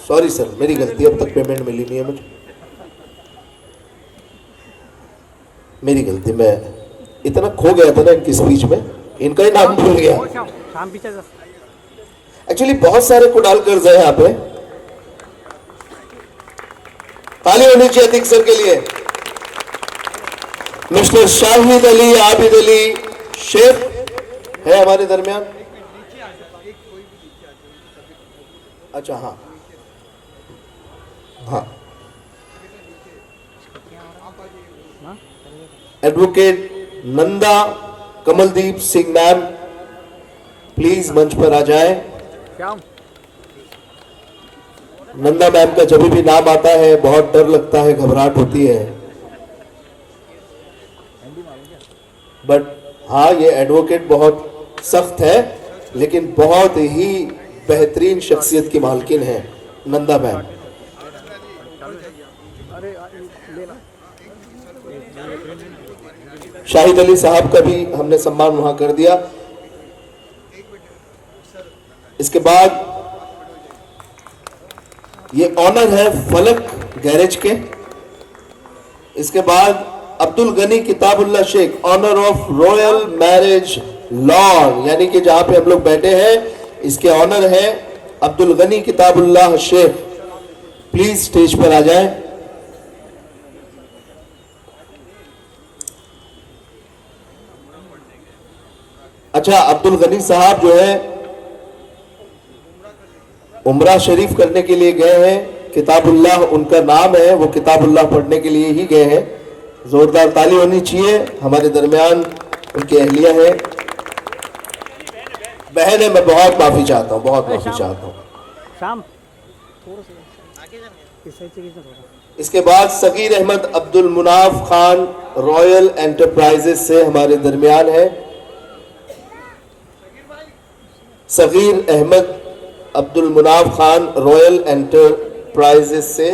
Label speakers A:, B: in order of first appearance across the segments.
A: Sorry sir, मेरी गलती, अब तक पेमेंट मिली नहीं है मुझे, मेरी गलती। मैं इतना खो गया था ना इनकी स्पीच में, इनका ही नाम भूल गया। एक्चुअली बहुत सारे कुडालकर्स हैं यहाँ पे। ताली होनी चाहिए अतिक सर के लिए। मिस्टर शाहिद अली आबिद अली शेख है हमारे दरमियान। अच्छा, हाँ हाँ, advocate Nanda Kamaldeep Singh ma'am please मंच पर आ जाएं। नंदा मैम का जब भी नाम आता है बहुत डर लगता है, घबराहट होती है, बट हाँ, ये एडवोकेट बहुत सख्त है लेकिन बहुत ही बेहतरीन शख्सियत की मालकिन है नंदा मैम। शाहिद अली साहब का भी हमने सम्मान वहां कर दिया। इसके बाद ये ऑनर है फलक गैरेज के। इसके बाद Abdul Gani Kitabullah Shaikh, owner of royal marriage lawn, यानी कि जहां पे हम लोग बैठे हैं इसके ऑनर है अब्दुल गनी किताबुल्ला शेख। प्लीज स्टेज पर आ जाएं। अच्छा, अब्दुल गनी साहब जो है उमरा शरीफ करने के लिए गए हैं, किताबुल्लाह उनका नाम है, वो किताबुल्लाह पढ़ने के लिए ही गए हैं। जोरदार ताली होनी चाहिए। हमारे दरमियान उनकी अहलिया है, बहन है, मैं बहुत माफी चाहता हूँ, बहुत माफी चाहता हूँ। इसके बाद सगीर अहमद अब्दुल मुनाफ खान रॉयल एंटरप्राइजेस से हमारे दरमियान है। सगीर अहमद अब्दुल मुनाफ खान रॉयल एंटरप्राइजेस से।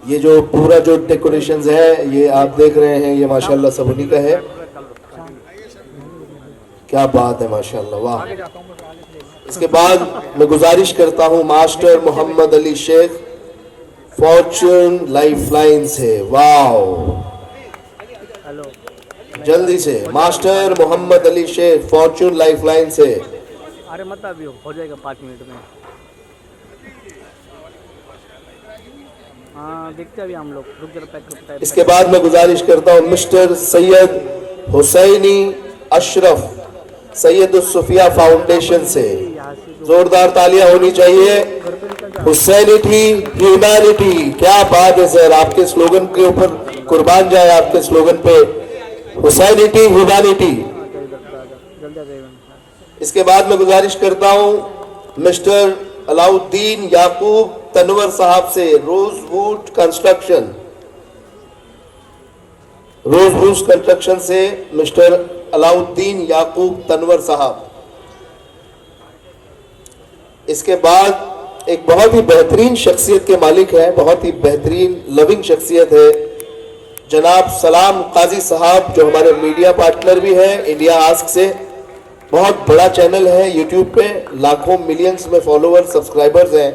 A: ये जो पूरा जो डेकोरेशंस है ये आप देख रहे हैं, ये माशाल्लाह सब उन्हीं का है। क्या बात है, माशाल्लाह, वाह। इसके बाद मैं गुजारिश करता हूं master Mohammad Ali Shaikh, fortune lifeline से, वाह, जल्दी से master Mohammad Ali Shaikh fortune lifeline से।
B: अरे मत अभी हो जाएगा 5 मिनट में। हाँ, देखते अभी हम लोग, रुक जरा, पैक।
A: इसके बाद मैं गुजारिश करता हूं मिस्टर सैयद हुसैनी अशरफ, सैयद सुफिया फाउंडेशन से। जोरदार तालियां होनी चाहिए। हुसैनिटी ह्यूमैनिटी, क्या बात है सर, आपके स्लोगन के ऊपर कुर्बान जाए, आपके स्लोगन पे हुसैनिटी ह्यूमैनिटी। इसके बाद मैं गुजारिश करता हूं मिस्टर अलाउद्दीन याकूब तनवर साहब से, रोजवुड कंस्ट्रक्शन, रोजवुड कंस्ट्रक्शन से मिस्टर अलाउद्दीन याकूब तनवर साहब। इसके बाद एक बहुत ही बेहतरीन शख्सियत के मालिक है, बहुत ही बेहतरीन लविंग शख्सियत है जनाब सलाम काजी साहब, जो हमारे मीडिया पार्टनर भी है इंडिया आस्क से। बहुत बड़ा चैनल है यूट्यूब पे, लाखों मिलियंस में फॉलोअर सब्सक्राइबर्स हैं।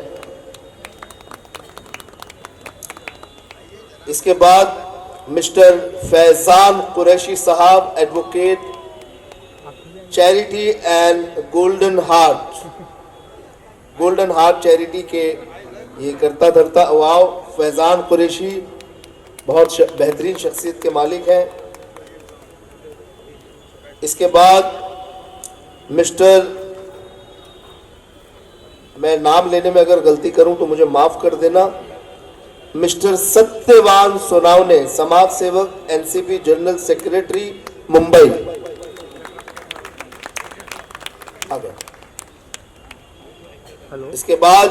A: इसके बाद मिस्टर फैजान कुरैशी साहब, advocate, charity and golden heart, golden heart charity के ये करता धरता, वाव, फैजान कुरैशी बहुत बेहतरीन शख्सियत के मालिक हैं। इसके बाद मिस्टर, मैं नाम लेने में अगर गलती करूं तो मुझे माफ कर देना, मिस्टर सत्यवान सोनावने, समाज सेवक, एनसीपी जनरल सेक्रेटरी, मुंबई। आ गया। इसके बाद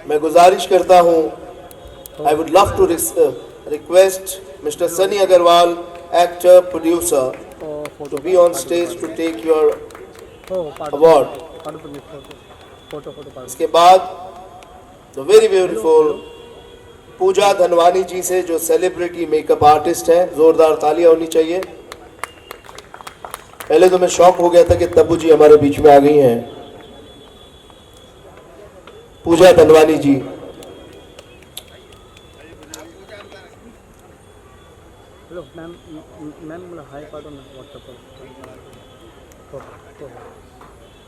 A: मैं गुजारिश करता हूं, I would love to request mister Sunny Agarwal, actor, producer, to be on stage to take your award. इसके बाद the very beautiful पूजा धनवानी जी से, जो सेलिब्रिटी मेकअप आर्टिस्ट हैं, जोरदार तालियां होनी चाहिए। पहले तो मैं शॉक हो गया था कि तब्बू जी हमारे बीच में आ गई हैं, पूजा धनवानी जी,
B: हेलो मैम, मैम मला हाय पाठव ना व्हॉट्सअपवर.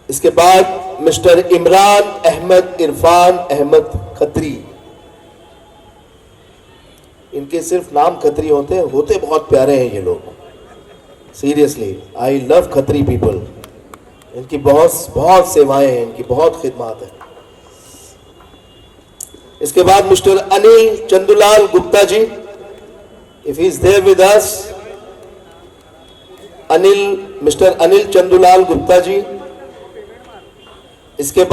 A: इसके बाद मिस्टर इमरान अहमद इरफान अहमद खत्री. इनके सिर्फ नाम खत्री होते बहुत प्यारे हैं ये लोग. Seriously I love Khatri people. इनकी बहुत सेवाएं हैं, इनकी बहुत खिदमत है. इसके बाद mister Anil Chandulal Gupta ji, if he is there with us, mister Anil Chandulal Gupta ji. इसके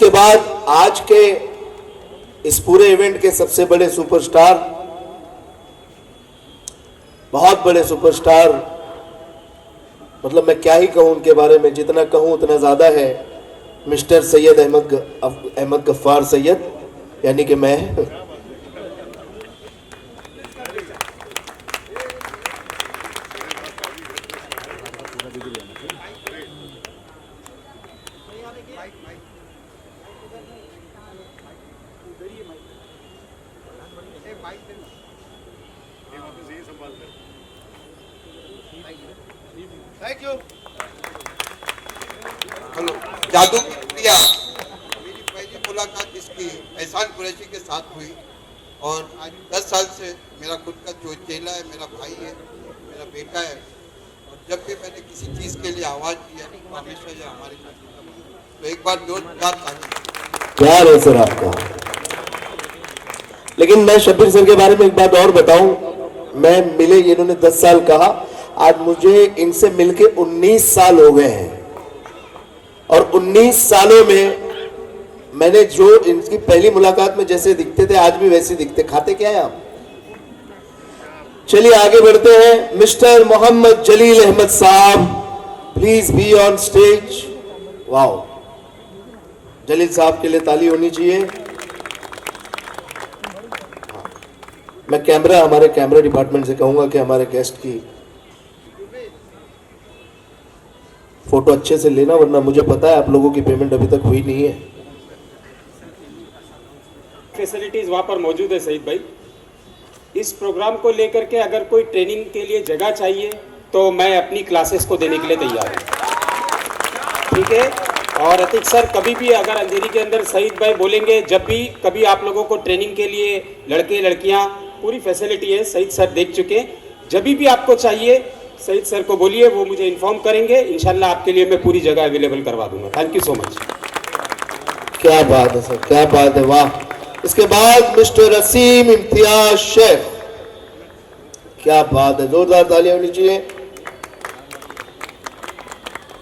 A: बाद आज के इस पूरे इवेंट के सबसे बड़े सुपरस्टार, बहुत बड़े सुपरस्टार, मतलब मैं क्या ही कहूं उनके बारे में, जितना कहूं उतना ज्यादा है. मिस्टर सैयद अहमद गफ्फार सैयद, यानी कि मैं.
C: Thank you. हेलो, जादू की प्रिया, मेरी पहली मुलाकात इसकी एहसान कुरैशी के साथ हुई और आज 10 साल से मेरा खुद का जो चेला है, मेरा भाई है, मेरा बेटा है. और जब भी मैंने किसी चीज़ के लिए आवाज़ दिया तो हमेशा ये हमारे साथ था. तो एक बार जोरदार ताली.
A: प्यार है सर आपका. लेकिन मैं शब्बीर सर के बारे में एक बात और बताऊं. मैं मिले, इन्होंने 10 साल कहा, आज मुझे इनसे मिलके 19 साल हो गए हैं. और 19 सालों में मैंने जो इनकी पहली मुलाकात में जैसे दिखते थे आज भी वैसे दिखते. खाते क्या है आप? चलिए आगे बढ़ते हैं. Mister Mohammad Jalil Ahmed Sahab, please be on stage. Wow, Jalil Sahab के लिए ताली होनी चाहिए. मैं हमारे कैमरा डिपार्टमेंट से कहूंगा कि हमारे गेस्ट की फोटो अच्छे से लेना, वरना मुझे पता है आप लोगों की पेमेंट अभी तक हुई नहीं है.
D: फैसिलिटीज वहाँ पर मौजूद है सईद भाई. इस प्रोग्राम को लेकर के अगर कोई ट्रेनिंग के लिए जगह चाहिए तो मैं अपनी क्लासेस को देने के लिए तैयार हूँ. ठीक है. और अतीक सर, कभी भी अगर अंधेरी के अंदर सईद भाई बोलेंगे, जब भी कभी आप लोगों को ट्रेनिंग के लिए लड़के लड़कियाँ, पूरी फैसिलिटी है, सईद सर देख चुके हैं. जब भी आपको चाहिए सईद सर को बोलिए, वो मुझे इन्फॉर्म करेंगे. इंशाल्लाह आपके लिए मैं पूरी जगह अवेलेबल करवा दूंगा. Thank you so much.
A: क्या बात है सर, क्या बात है, वाह. इसके बाद मिस्टर असीम इम्तियाज शेख. क्या बात है, जोरदार तालियां होनी चाहिए.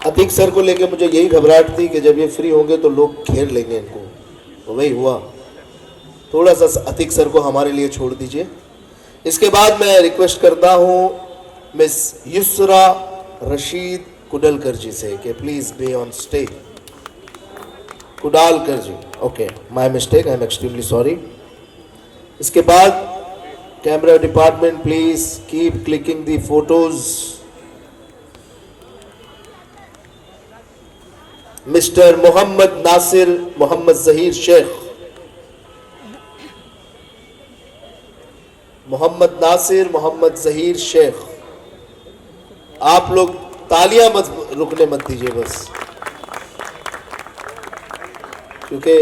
A: अतीक सर को लेके मुझे यही घबराहट थी कि जब ये फ्री होंगे तो लोग घेर लेंगे इनको, तो वही हुआ. थोड़ा सा अतीक सर को हमारे लिए छोड़ दीजिए. इसके बाद मैं रिक्वेस्ट करता हूं मिस युसरा रशीद कुडलकर जी से कि please be on stage. Kudalkar ji, okay, my mistake, I am extremely sorry. इसके बाद camera department please keep clicking the photos. Mister Mohammad Nasir Mohammad Zaheer Shaikh. Mohammad Nasir Mohammad Zaheer Shaikh. आप लोग तालियां मत रुकने मत दीजिए बस, क्योंकि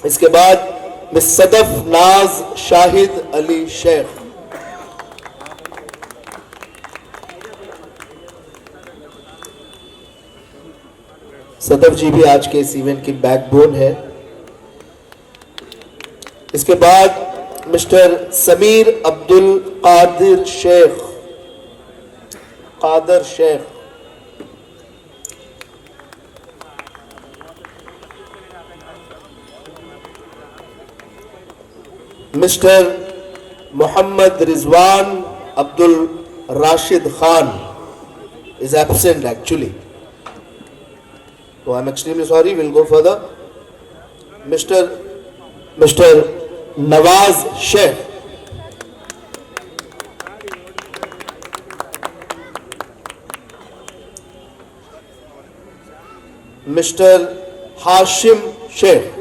A: इसके बाद मिस सदफ नाज शाहिद अली शेख. सदफ जी भी आज के इस इवेंट की बैकबोन है. इसके बाद mister Sameer Abdul Qadir Shaikh. Mister Mohammad Rizwan Abdul Rashid Khan is absent actually. So I'm extremely sorry. We'll go further. Mr. Nawaz Sheikh. Mr. Hashim Sheikh.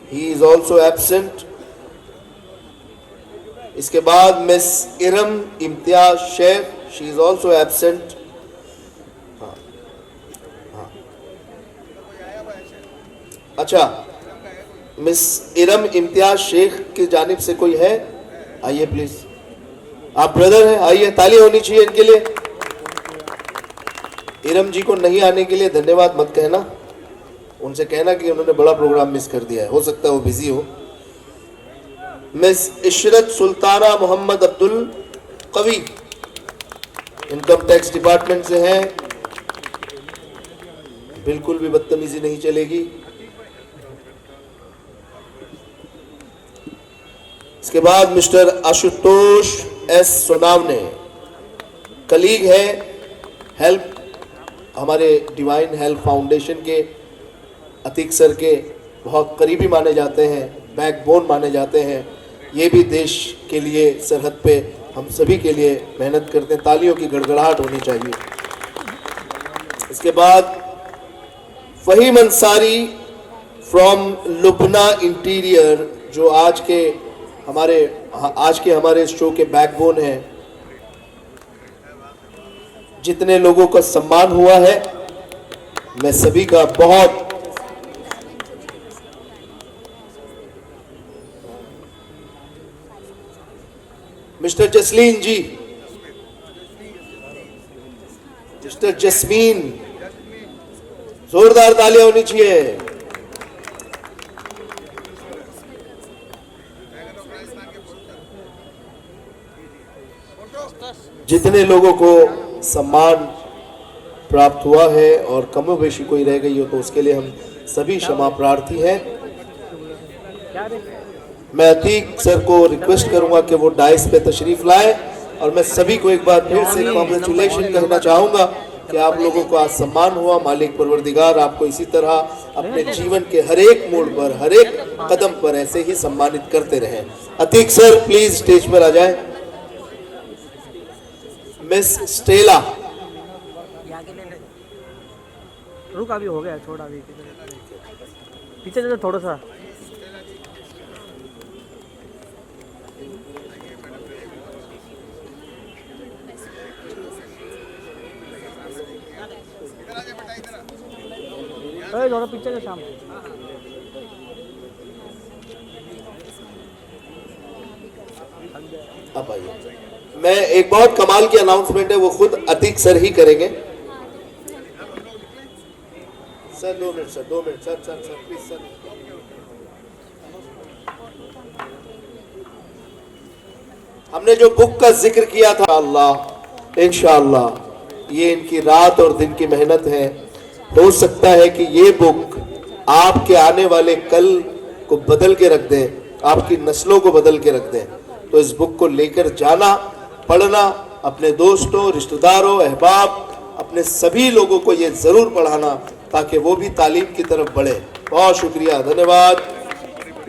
A: He is also absent. इसके बाद miss Iram Imtiaz Shaikh, she is also absent. अच्छा, मिस इरम इम्तियाज शेख की जानिब से कोई है? आइए प्लीज. आप ब्रदर हैं, आइए. ताली होनी चाहिए इनके लिए. इरम जी को नहीं आने के लिए धन्यवाद मत कहना, उनसे कहना कि उन्होंने बड़ा प्रोग्राम मिस कर दिया है, हो सकता है वो बिजी हो. मिस इशरत सुल्ताना मोहम्मद अब्दुल कवी, इनकम टैक्स डिपार्टमेंट से हैं. बिल्कुल भी बदतमीजी नहीं चलेगी. इसके बाद mister Ashutosh S Sonawane, colleague है, हेल्प हमारे डिवाइन हेल्प फाउंडेशन के अतीक सर के बहुत करीबी माने जाते हैं, बैकबोन माने जाते हैं. ये भी देश के लिए सरहद पे हम सभी के लिए मेहनत करते हैं. तालियों की गड़गड़ाहट होनी चाहिए. इसके बाद फहीम अंसारी फ्रॉम लुबना इंटीरियर, जो आज के हमारे शो के बैकबोन हैं. जितने लोगों का सम्मान हुआ है, मैं सभी का बहुत मिस्टर जसलीन जी, मिस्टर जस्मीन, जोरदार तालियां होनी चाहिए. जितने लोगों को सम्मान प्राप्त हुआ है और कमो बेशी कोई रह गई हो तो उसके लिए हम सभी क्षमा प्रार्थी हैं. मैं अतीक सर को रिक्वेस्ट करूंगा कि वो डाइस पे तशरीफ लाए और मैं सभी को एक बार फिर से कॉन्ग्रेचुलेशन कहना चाहूंगा कि आप लोगों को आज सम्मान हुआ. मालिक परवरदिगार आपको इसी तरह अपने जीवन के हर एक मोड़ पर, हर एक कदम पर ऐसे ही सम्मानित करते रहें. अतीक सर प्लीज स्टेज पर आ जाए. मिस स्टेला,
B: रुक अभी हो गया, छोड़ अभी पीछे चलो थोड़ा सा. थोड़ा पीछे से शाम.
A: अब आइए. मैं एक बहुत कमाल की अनाउंसमेंट है, वो खुद अतीक सर ही करेंगे. Sir 2 minute sir, 2 minute sir, sir sir please sir. हमने जो बुक का जिक्र किया था, अल्लाह इंशाअल्लाह ये इनकी रात और दिन की मेहनत है. हो सकता है कि ये बुक आपके आने वाले कल को बदल के रख दे, आपकी नस्लों को बदल के रख दे. तो इस बुक को लेकर जाना, पढ़ना, अपने दोस्तों, रिश्तेदारों, अहबाब, अपने सभी लोगों को ये जरूर पढ़ाना ताकि वो भी तालीम की तरफ बढ़े. बहुत शुक्रिया, धन्यवाद,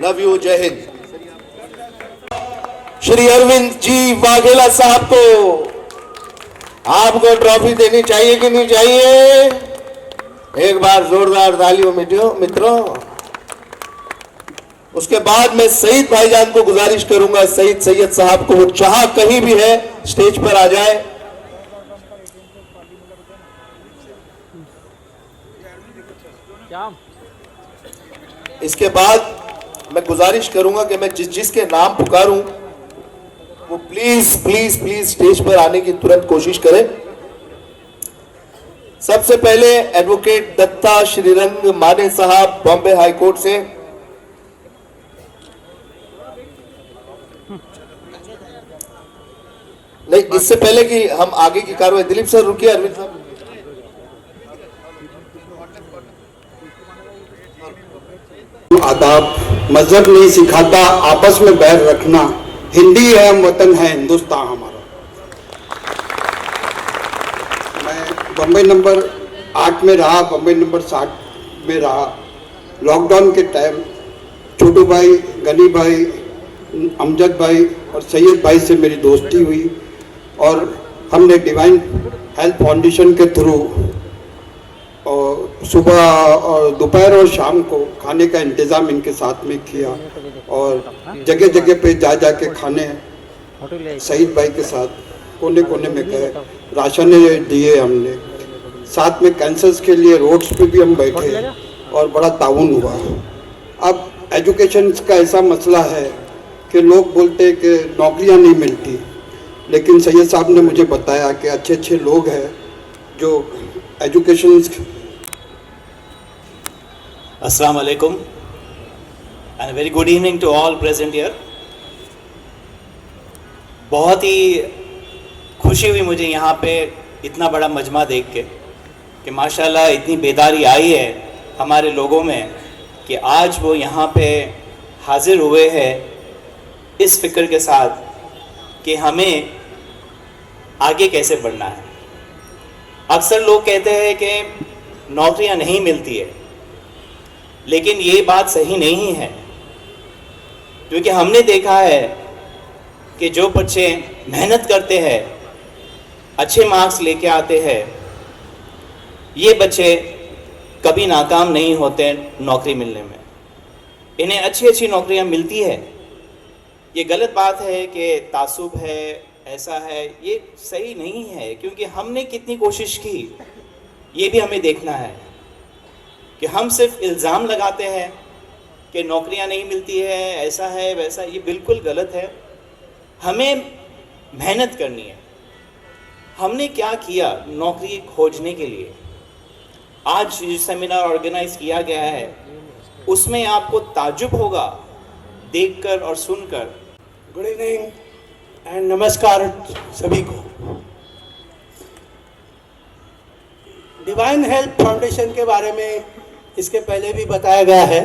A: लव यू, जय हिंद. श्री अरविंद जी वाघेला साहब को आपको ट्रॉफी देनी चाहिए कि नहीं चाहिए? एक बार जोरदार तालियों मित्रों. उसके बाद मैं सईद भाईजान को गुजारिश करूंगा, सईद सैयद साहब को, वो चाह कहीं भी है स्टेज पर आ जाए. इसके बाद मैं गुजारिश करूंगा कि मैं जिसके नाम पुकारूं वो प्लीज प्लीज प्लीज स्टेज पर आने की तुरंत कोशिश करें. सबसे पहले एडवोकेट दत्ता श्रीरंग माने साहब बॉम्बे हाई कोर्ट से. नहीं, इससे पहले कि हम आगे की कार्रवाई, दिलीप सर रुकिए. अरविंद साहब,
E: आदाब. मजहब नहीं सिखाता आपस में बैर रखना. हिंदी है हम वतन है हिंदुस्तान हमारा. मैं बम्बई नंबर 8 में रहा, बम्बई नंबर 60 में रहा। लॉकडाउन के टाइम छोटू भाई, गनी भाई, अमजद भाई और सैयद भाई से मेरी दोस्ती हुई और हमने डिवाइन हेल्थ फाउंडेशन के थ्रू और सुबह और दोपहर और शाम को खाने का इंतज़ाम इनके साथ में किया और जगह जगह पे जा जा के खाने सईद भाई के साथ कोने कोने में गए, राशन दिए हमने, साथ में कैंसर्स के लिए रोड्स पे भी हम बैठे और बड़ा ताउन हुआ। अब एजुकेशन का ऐसा मसला है कि लोग बोलते हैं कि नौकरियां नहीं मिलती, लेकिन सैयद साहब ने मुझे बताया कि अच्छे अच्छे लोग हैं जो education.
F: Assalamu alaikum and a very good evening to all present here. बहुत ही खुशी हुई मुझे यहाँ पे इतना बड़ा मजमा देख के कि माशाल्लाह इतनी बेदारी आई है हमारे लोगों में कि आज वो यहाँ पे हाजिर हुए हैं इस फिक्र के साथ कि हमें आगे कैसे बढ़ना है। अक्सर लोग कहते हैं कि नौकरियाँ नहीं मिलती है, लेकिन ये बात सही नहीं है, क्योंकि हमने देखा है कि जो बच्चे मेहनत करते हैं, अच्छे मार्क्स लेके आते हैं, ये बच्चे कभी नाकाम नहीं होते नौकरी मिलने में। इन्हें अच्छी अच्छी नौकरियां मिलती है। ये गलत बात है कि तासुब है, ऐसा है, ये सही नहीं है, क्योंकि हमने कितनी कोशिश की ये भी हमें देखना है कि हम सिर्फ इल्ज़ाम लगाते हैं कि नौकरियां नहीं मिलती है, ऐसा है वैसा, ये बिल्कुल गलत है। हमें मेहनत करनी है। हमने क्या किया नौकरी खोजने के लिए? आज जो सेमिनार ऑर्गेनाइज किया गया है उसमें आपको ताज्जुब होगा देखकर और सुनकर।
G: गुड इवनिंग एंड नमस्कार सभी को। डिवाइन हेल्थ फाउंडेशन के बारे में इसके पहले भी बताया गया है।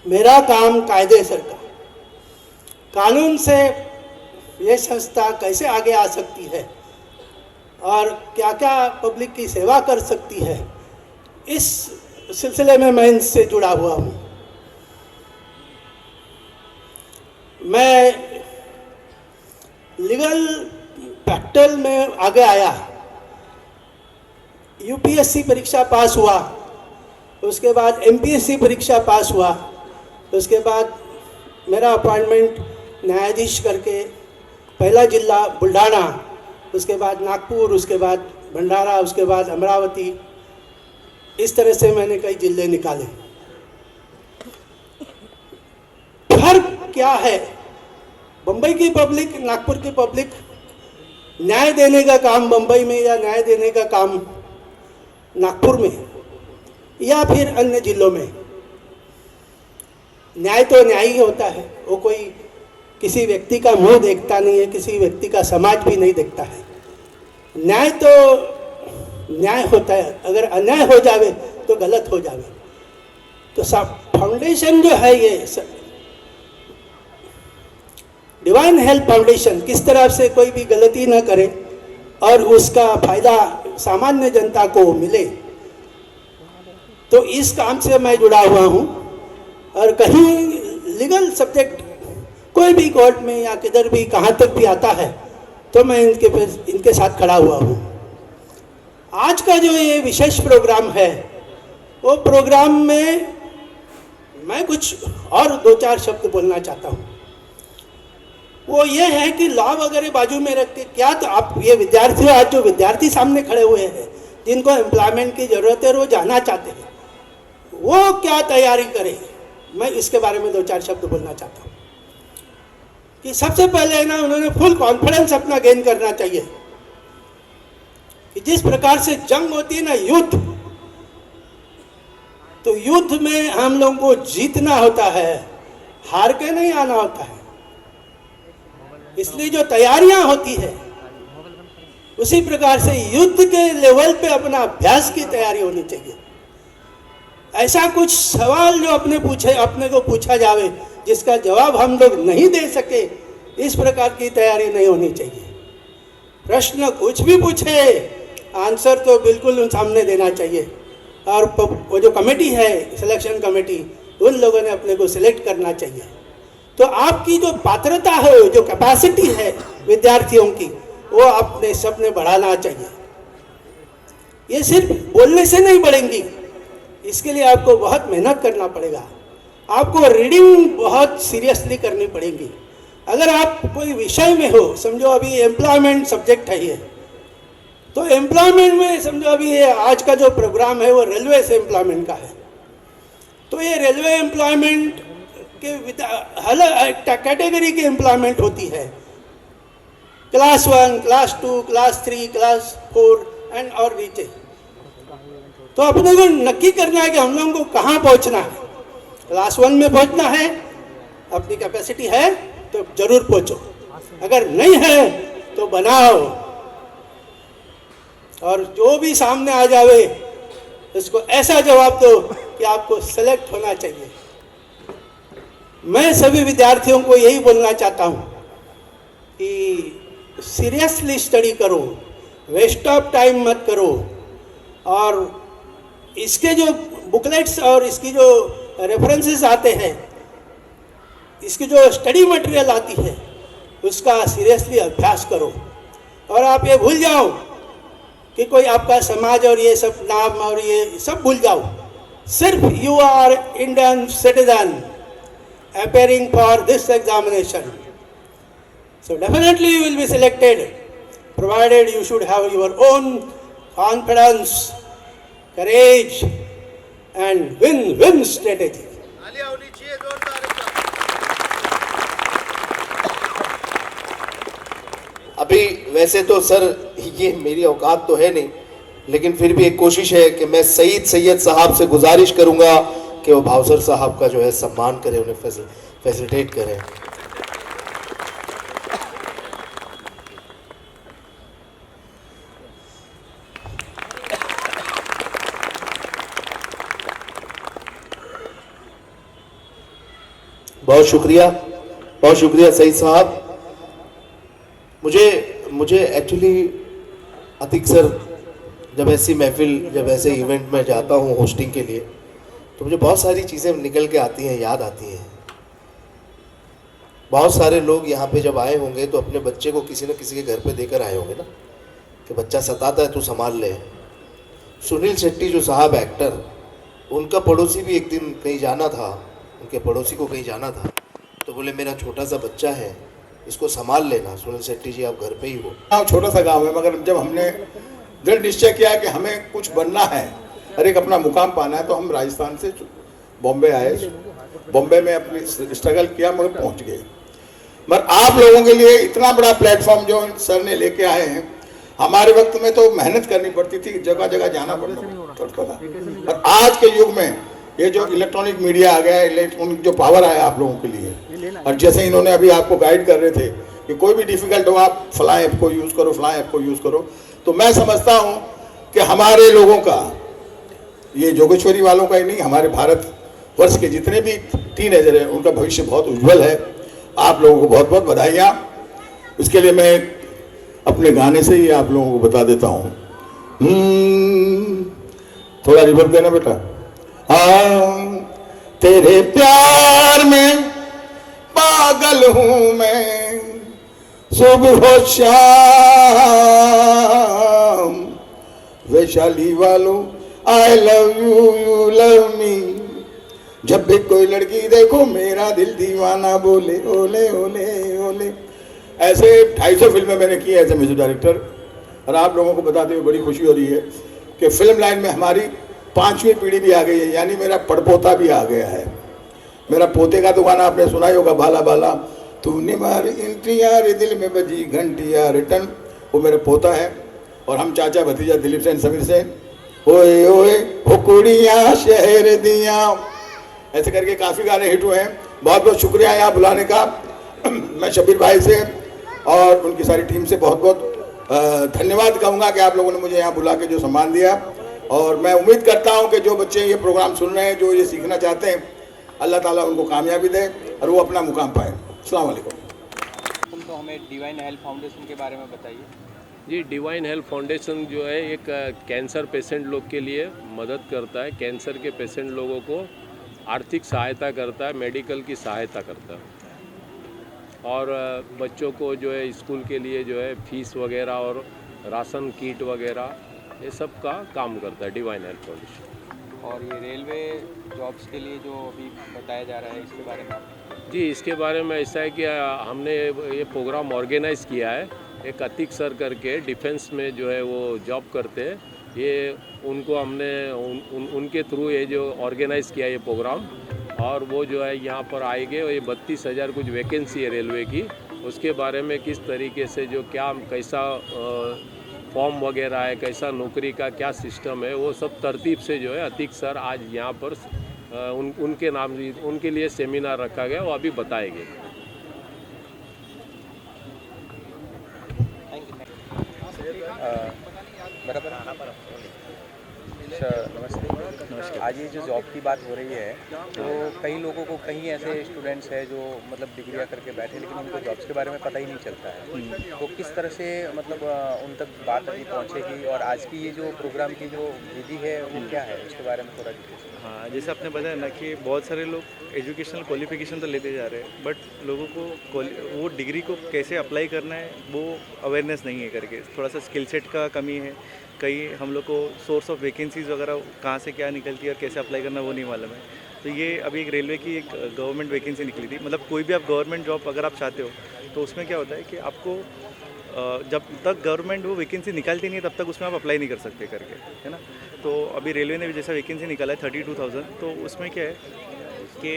G: मेरा काम कायदे सर का, कानून से ये संस्था कैसे आगे आ सकती है और क्या क्या पब्लिक की सेवा कर सकती है, इस सिलसिले में मैं इनसे जुड़ा हुआ हूँ। मैं लीगल प्रैक्टिकल में आगे आया, यूपीएससी परीक्षा पास हुआ, उसके बाद एमपीएससी परीक्षा पास हुआ, उसके बाद मेरा अपॉइंटमेंट न्यायाधीश करके पहला जिला बुल्ढाना, उसके बाद नागपुर, उसके बाद भंडारा, उसके बाद अमरावती, इस तरह से मैंने कई जिले निकाले। फर्क क्या है? बम्बई की पब्लिक, नागपुर की पब्लिक न्याय देने का काम बम्बई में या न्याय देने का काम नागपुर में या फिर अन्य जिलों में, न्याय तो न्याय ही होता है। वो कोई किसी व्यक्ति का मुंह देखता नहीं है, किसी व्यक्ति का समाज भी नहीं देखता है। न्याय तो न्याय होता है, अगर अन्याय हो जावे तो गलत हो जावे। तो फाउंडेशन जो है ये डिवाइन हेल्थ फाउंडेशन किस तरह से कोई भी गलती न करे और उसका फायदा सामान्य जनता को मिले, तो इस काम से मैं जुड़ा हुआ हूँ। और कहीं लीगल सब्जेक्ट कोई भी कोर्ट में या किधर भी कहाँ तक भी आता है तो मैं इनके साथ खड़ा हुआ हूँ। आज का जो ये विशेष प्रोग्राम है, वो प्रोग्राम में मैं कुछ और दो चार शब्द बोलना चाहता हूँ। वो ये है कि लॉ वगैरह बाजू में रख के क्या, तो आप ये विद्यार्थी, आज जो विद्यार्थी सामने खड़े हुए हैं जिनको एम्प्लॉयमेंट की ज़रूरत है और वो जाना चाहते हैं, वो क्या तैयारी करें, मैं इसके बारे में दो चार शब्द बोलना चाहता हूँ। कि सबसे पहले ना उन्होंने फुल कॉन्फिडेंस अपना गेन करना चाहिए कि जिस प्रकार से जंग होती है ना, युद्ध, तो युद्ध में हम लोगों को जीतना होता है, हार के नहीं आना होता है। इसलिए जो तैयारियां होती है उसी प्रकार से युद्ध के लेवल पे अपना अभ्यास की तैयारी होनी चाहिए। ऐसा कुछ सवाल जो अपने को पूछा जावे जिसका जवाब हम लोग नहीं दे सके, इस प्रकार की तैयारी नहीं होनी चाहिए। प्रश्न कुछ भी पूछे आंसर तो बिल्कुल उन सामने देना चाहिए। और वो जो कमेटी है, सिलेक्शन कमेटी, उन लोगों ने अपने को सिलेक्ट करना चाहिए। तो आपकी जो पात्रता है, जो कैपेसिटी है विद्यार्थियों की, वो अपने सबने बढ़ाना चाहिए। ये सिर्फ बोलने से नहीं बढ़ेंगी, इसके लिए आपको बहुत मेहनत करना पड़ेगा। आपको रीडिंग बहुत सीरियसली करनी पड़ेगी। अगर आप कोई विषय में हो, समझो अभी एम्प्लॉयमेंट सब्जेक्ट है ये, तो एम्प्लॉयमेंट में समझो अभी ये आज का जो प्रोग्राम है वो रेलवे से एम्प्लॉयमेंट का है, तो ये रेलवे एम्प्लॉयमेंट के हर कैटेगरी की एम्प्लॉयमेंट होती है, class 1, class 2, class 3, class 4 and और नीचे। तो अपने को नक्की करना है कि हम लोगों को कहाँ पहुँचना है। क्लास 1 में पहुँचना है, अपनी कैपेसिटी है तो जरूर पहुँचो, अगर नहीं है तो बनाओ, और जो भी सामने आ जावे उसको ऐसा जवाब दो कि आपको सेलेक्ट होना चाहिए। मैं सभी विद्यार्थियों को यही बोलना चाहता हूँ कि सीरियसली स्टडी करो, वेस्ट ऑफ टाइम मत करो, और इसके जो बुकलेट्स और इसकी जो रेफरेंसेस आते हैं, इसकी जो स्टडी मटेरियल आती है, उसका सीरियसली अभ्यास करो। और आप ये भूल जाओ कि कोई आपका समाज और ये सब नाम और ये सब भूल जाओ। सिर्फ you are Indian citizen appearing for this examination, so definitely you will be selected, provided you should have your own confidence, courage and win-win strategy.
A: अभी वैसे तो सर ये मेरी औकात तो है नहीं, लेकिन फिर भी एक कोशिश है कि मैं सईद सैयद साहब से गुजारिश करूंगा कि वो भावसर साहब का जो है सम्मान करें, उन्हें फैसिलिटेट करें। बहुत शुक्रिया सईद साहब। मुझे एक्चुअली अतीक सर, जब ऐसी महफिल, जब ऐसे इवेंट में जाता हूँ होस्टिंग के लिए, तो मुझे बहुत सारी चीज़ें निकल के आती हैं, याद आती हैं। बहुत सारे लोग यहाँ पे जब आए होंगे तो अपने बच्चे को किसी न किसी के घर पे देकर आए होंगे ना, कि बच्चा सताता है तू संभाल ले। सुनील शेट्टी जो साहब एक्टर, उनका पड़ोसी भी एक दिन कहीं जाना था, उनके पड़ोसी को कहीं जाना था, तो बोले मेरा छोटा सा बच्चा है, इसको संभाल लेना। सुनील शेट्टी जी आप घर पे ही हो।
E: गाँव छोटा सा गांव है, मगर जब हमने दृढ़ निश्चय किया कि हमें कुछ बनना है और एक अपना मुकाम पाना है, तो हम राजस्थान से बॉम्बे आए। बॉम्बे में अपनी स्ट्रगल किया, मगर पहुंच गए। मगर आप लोगों के लिए इतना बड़ा प्लेटफॉर्म जो सर ने लेके आए हैं, हमारे वक्त में तो मेहनत करनी पड़ती थी, जगह जगह जाना पड़ता था। और आज के युग में ये जो इलेक्ट्रॉनिक मीडिया आ गया, इलेक्ट्रॉनिक जो पावर आया आप लोगों के लिए, और जैसे इन्होंने अभी आपको गाइड कर रहे थे कि कोई भी डिफिकल्ट हो आप फलां ऐप को यूज़ करो, फलां ऐप को यूज़ करो, तो मैं समझता हूँ कि हमारे लोगों का, ये जोगेश्वरी वालों का ही नहीं, हमारे भारत वर्ष के जितने भी टीनेजर हैं उनका भविष्य बहुत उज्जवल है। आप लोगों को बहुत बहुत बधाइयाँ। इसके लिए मैं अपने गाने से ही आप लोगों को बता देता हूँ। थोड़ा रिवर्ब देना बेटा। तेरे प्यार में पागल हूँ मैं, सुबह शाम। वैशाली वालों I love you, you love me. जब भी कोई लड़की देखो मेरा दिल दीवाना बोले, ओले ओले ओले। ऐसे 250 फिल्में मैंने की एज ए म्यूजिक डायरेक्टर। और आप लोगों को बताते हुए बड़ी खुशी हो रही है कि फिल्म लाइन में हमारी 5वीं पीढ़ी भी आ गई है, यानी मेरा पड़पोता भी आ गया है। मेरा पोते का तो गाना आपने सुना ही होगा, बाला बाला तूने मारी इंट्रिया रे दिल में बजी घंटिया रिटर्न, वो मेरा पोता है। और हम चाचा भतीजा दिलीप सेन, समीर सेन, ओए ओए हो कुड़िया शहर दिया, ऐसे करके काफ़ी गाने हिट हुए हैं। बहुत बहुत शुक्रिया यहाँ बुलाने का। मैं शबीर भाई से और उनकी सारी टीम से बहुत बहुत धन्यवाद कहूँगा कि आप लोगों ने मुझे यहाँ बुला के जो सम्मान दिया। और मैं उम्मीद करता हूँ कि जो बच्चे ये प्रोग्राम सुन रहे हैं, जो ये सीखना चाहते हैं, अल्लाह ताला उनको कामयाबी दे और वो अपना मुकाम पाए। अस्सलाम वालेकुम।
H: तो हमें डिवाइन हेल्प फाउंडेशन के बारे में बताइए। जी, डिवाइन हेल्थ फाउंडेशन जो है एक कैंसर पेशेंट लोग के लिए मदद करता है। कैंसर के पेशेंट लोगों को आर्थिक सहायता करता है, मेडिकल की सहायता करता है और बच्चों को जो है स्कूल के लिए जो है फीस वगैरह और राशन किट वगैरह ये सब का काम करता है डिवाइन हेल्थ फाउंडेशन।
I: और ये रेलवे जॉब्स के लिए जो अभी बताया जा रहा है इसके बारे में आप?
H: जी, इसके बारे में ऐसा है कि हमने ये प्रोग्राम ऑर्गेनाइज किया है। एक अतीक सर करके डिफेंस में जो है वो जॉब करते हैं, ये उनको हमने उनके थ्रू ये जो ऑर्गेनाइज किया ये प्रोग्राम, और वो जो है यहाँ पर आएंगे। ये 32,000 कुछ वैकेंसी है रेलवे की, उसके बारे में किस तरीके से जो क्या कैसा फॉर्म वगैरह है, कैसा नौकरी का क्या सिस्टम है, वो सब तरतीब से जो है अतीक सर आज यहाँ पर उनके नाम उनके लिए सेमिनार रखा गया, वो अभी बताएंगे।
I: बराबर। अच्छा, नमस्ते। आज ये जो जॉब की बात हो रही है, तो कई लोगों को, कई ऐसे स्टूडेंट्स हैं जो मतलब डिग्रियां करके बैठे लेकिन उनको जॉब्स के बारे में पता ही नहीं चलता है। तो किस तरह से मतलब उन तक बात अभी पहुंचेगी, और आज की ये जो प्रोग्राम की जो विधि है वो क्या है, उसके बारे में थोड़ा डिटेल्स।
J: हाँ, जैसे आपने बताया ना कि बहुत सारे लोग एजुकेशनल क्वालिफिकेशन तो लेते जा रहे हैं, बट लोगों को वो डिग्री को कैसे अप्लाई करना है वो अवेयरनेस नहीं है करके, थोड़ा सा स्किल सेट का कमी है। कई हम लोग को सोर्स ऑफ वैकेंसीज़ वगैरह कहाँ से क्या निकलती है और कैसे अप्लाई करना वो नहीं मालूम है। तो ये अभी एक रेलवे की एक गवर्नमेंट वैकेंसी निकली थी। मतलब कोई भी आप गवर्नमेंट जॉब अगर आप चाहते हो तो उसमें क्या होता है कि आपको जब तक गवर्नमेंट वो वैकेंसी निकालती नहीं है तब तक उसमें आप अप्लाई नहीं कर सकते करके, है ना। तो अभी रेलवे ने भी जैसा वैकेंसी निकाला है 32,000, तो उसमें क्या है कि